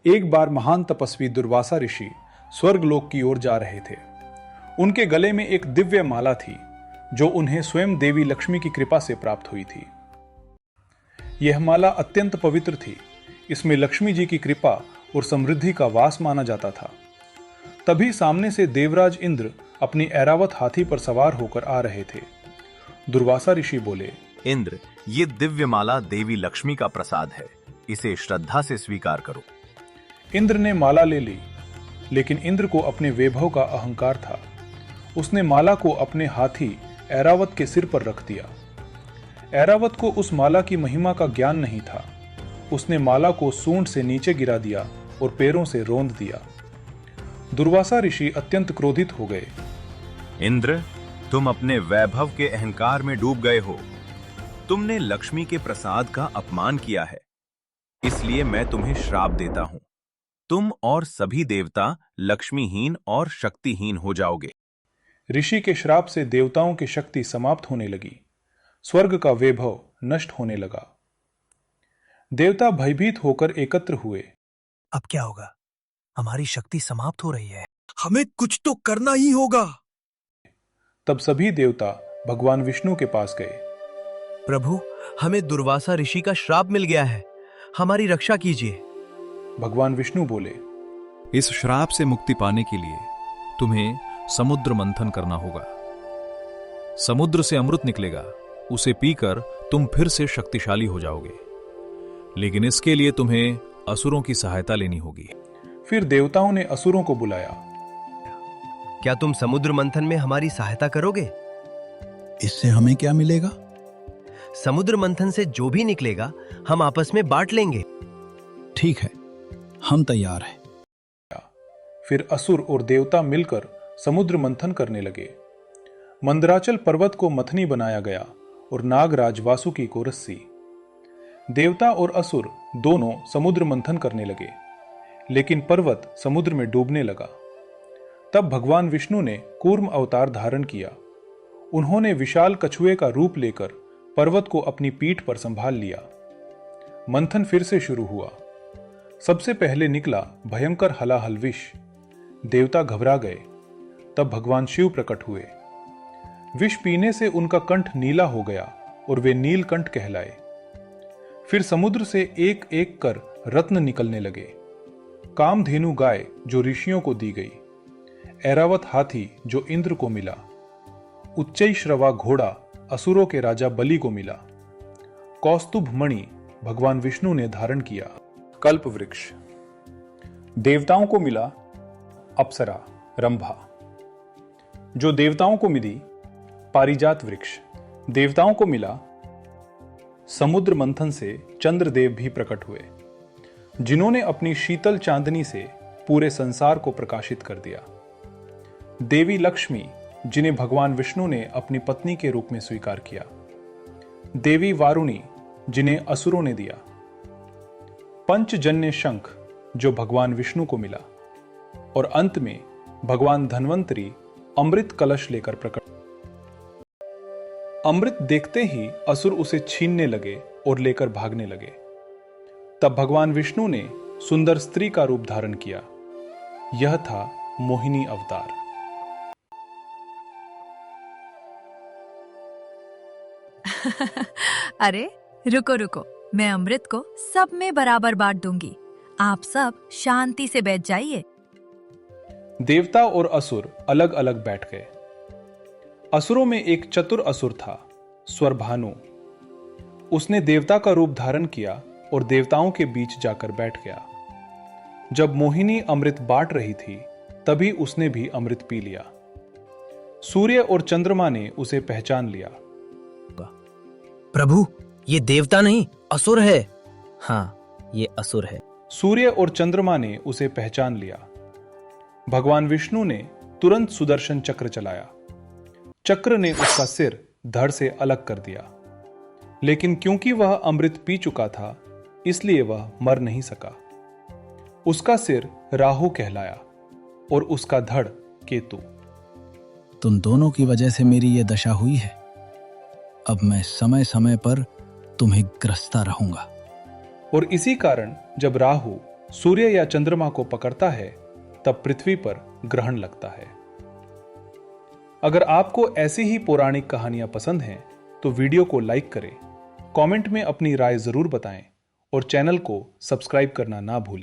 एक बार महान तपस्वी दुर्वासा ऋषि स्वर्गलोक की ओर जा रहे थे। उनके गले में एक दिव्य माला थी जो उन्हें स्वयं देवी लक्ष्मी की कृपा से प्राप्त हुई थी। यह माला अत्यंत पवित्र थी। इसमें लक्ष्मी जी की कृपा और समृद्धि का वास माना जाता था। तभी सामने से देवराज इंद्र अपनी ऐरावत हाथी पर सवार होकर आ रहे थे। दुर्वासा ऋषि बोले, इंद्र, ये दिव्य माला देवी लक्ष्मी का प्रसाद है, इसे श्रद्धा से स्वीकार करो। इंद्र ने माला ले ली, लेकिन इंद्र को अपने वैभव का अहंकार था। उसने माला को अपने हाथी ऐरावत के सिर पर रख दिया। ऐरावत को उस माला की महिमा का ज्ञान नहीं था। उसने माला को सूंड से नीचे गिरा दिया और पैरों से रौंद दिया। दुर्वासा ऋषि अत्यंत क्रोधित हो गए। इंद्र, तुम अपने वैभव के अहंकार में डूब गए हो। तुमने लक्ष्मी के प्रसाद का अपमान किया है, इसलिए मैं तुम्हें श्राप देता हूं। तुम और सभी देवता लक्ष्मीहीन और शक्तिहीन हो जाओगे। ऋषि के श्राप से देवताओं की शक्ति समाप्त होने लगी। स्वर्ग का वैभव नष्ट होने लगा। देवता भयभीत होकर एकत्र हुए। अब क्या होगा? हमारी शक्ति समाप्त हो रही है। हमें कुछ तो करना ही होगा। तब सभी देवता भगवान विष्णु के पास गए। प्रभु, हमें दुर्वासा ऋषि का श्राप मिल गया है, हमारी रक्षा कीजिए। भगवान विष्णु बोले, इस श्राप से मुक्ति पाने के लिए तुम्हें समुद्र मंथन करना होगा। समुद्र से अमृत निकलेगा, उसे पीकर तुम फिर से शक्तिशाली हो जाओगे, लेकिन इसके लिए तुम्हें असुरों की सहायता लेनी होगी। फिर देवताओं ने असुरों को बुलाया। क्या तुम समुद्र मंथन में हमारी सहायता करोगे? इससे हमें क्या मिलेगा? समुद्र मंथन से जो भी निकलेगा हम आपस में बांट लेंगे। ठीक है, हम तैयार हैं। फिर असुर और देवता मिलकर समुद्र मंथन करने लगे। मंदराचल पर्वत को मथनी बनाया गया और नागराज वासुकी को रस्सी। देवता और असुर दोनों समुद्र मंथन करने लगे, लेकिन पर्वत समुद्र में डूबने लगा। तब भगवान विष्णु ने कूर्म अवतार धारण किया। उन्होंने विशाल कछुए का रूप लेकर पर्वत को अपनी पीठ पर संभाल लिया। मंथन फिर से शुरू हुआ। सबसे पहले निकला भयंकर हलाहल विष। देवता घबरा गए। तब भगवान शिव प्रकट हुए। विष पीने से उनका कंठ नीला हो गया और वे नीलकंठ कहलाए। फिर समुद्र से एक एक कर रत्न निकलने लगे। कामधेनु गाय जो ऋषियों को दी गई, ऐरावत हाथी जो इंद्र को मिला, उच्चैश्रवा घोड़ा असुरों के राजा बलि को मिला, कौस्तुभ मणि भगवान विष्णु ने धारण किया। कल्प वृक्ष देवताओं को मिला अप्सरा रंभा, जो देवताओं को मिली पारिजात वृक्ष। देवताओं को मिला समुद्र मंथन से चंद्रदेव भी प्रकट हुए, जिन्होंने अपनी शीतल चांदनी से पूरे संसार को प्रकाशित कर दिया। देवी लक्ष्मी, जिन्हें भगवान विष्णु ने अपनी पत्नी के रूप में स्वीकार किया। देवी वारुणी, जिन्हें असुरों ने दिया। पंचजन्य शंख, जो भगवान विष्णु को मिला। और अंत में भगवान धन्वंतरी अमृत कलश लेकर प्रकट। अमृत देखते ही असुर उसे छीनने लगे और लेकर भागने लगे। तब भगवान विष्णु ने सुंदर स्त्री का रूप धारण किया। यह था मोहिनी अवतार। अरे रुको रुको, मैं अमृत को सब में बराबर बांट दूंगी। आप सब शांति से बैठ जाइए। देवता और असुर अलग अलग बैठ गए। असुरों में एक चतुर असुर था, स्वरभानु। उसने देवता का रूप धारण किया और देवताओं के बीच जाकर बैठ गया। जब मोहिनी अमृत बांट रही थी, तभी उसने भी अमृत पी लिया। सूर्य और चंद्रमा ने उसे पहचान लिया। प्रभु, ये देवता नहीं असुर है। हाँ, ये असुर है। सूर्य और चंद्रमा ने उसे पहचान लिया। भगवान विष्णु ने तुरंत सुदर्शन चक्र चलाया। चक्र ने उसका सिर धड़ से अलग कर दिया, लेकिन क्योंकि वह अमृत पी चुका था, इसलिए वह मर नहीं सका। उसका सिर राहु कहलाया और उसका धड़ केतु। तुम दोनों की वजह से मेरी ये दशा हुई है। अब मैं समय समय पर तुम्हें ग्रसता रहूंगा। और इसी कारण जब राहु सूर्य या चंद्रमा को पकड़ता है तब पृथ्वी पर ग्रहण लगता है। अगर आपको ऐसी ही पौराणिक कहानियां पसंद हैं तो वीडियो को लाइक करें, कमेंट में अपनी राय जरूर बताएं और चैनल को सब्सक्राइब करना ना भूलें।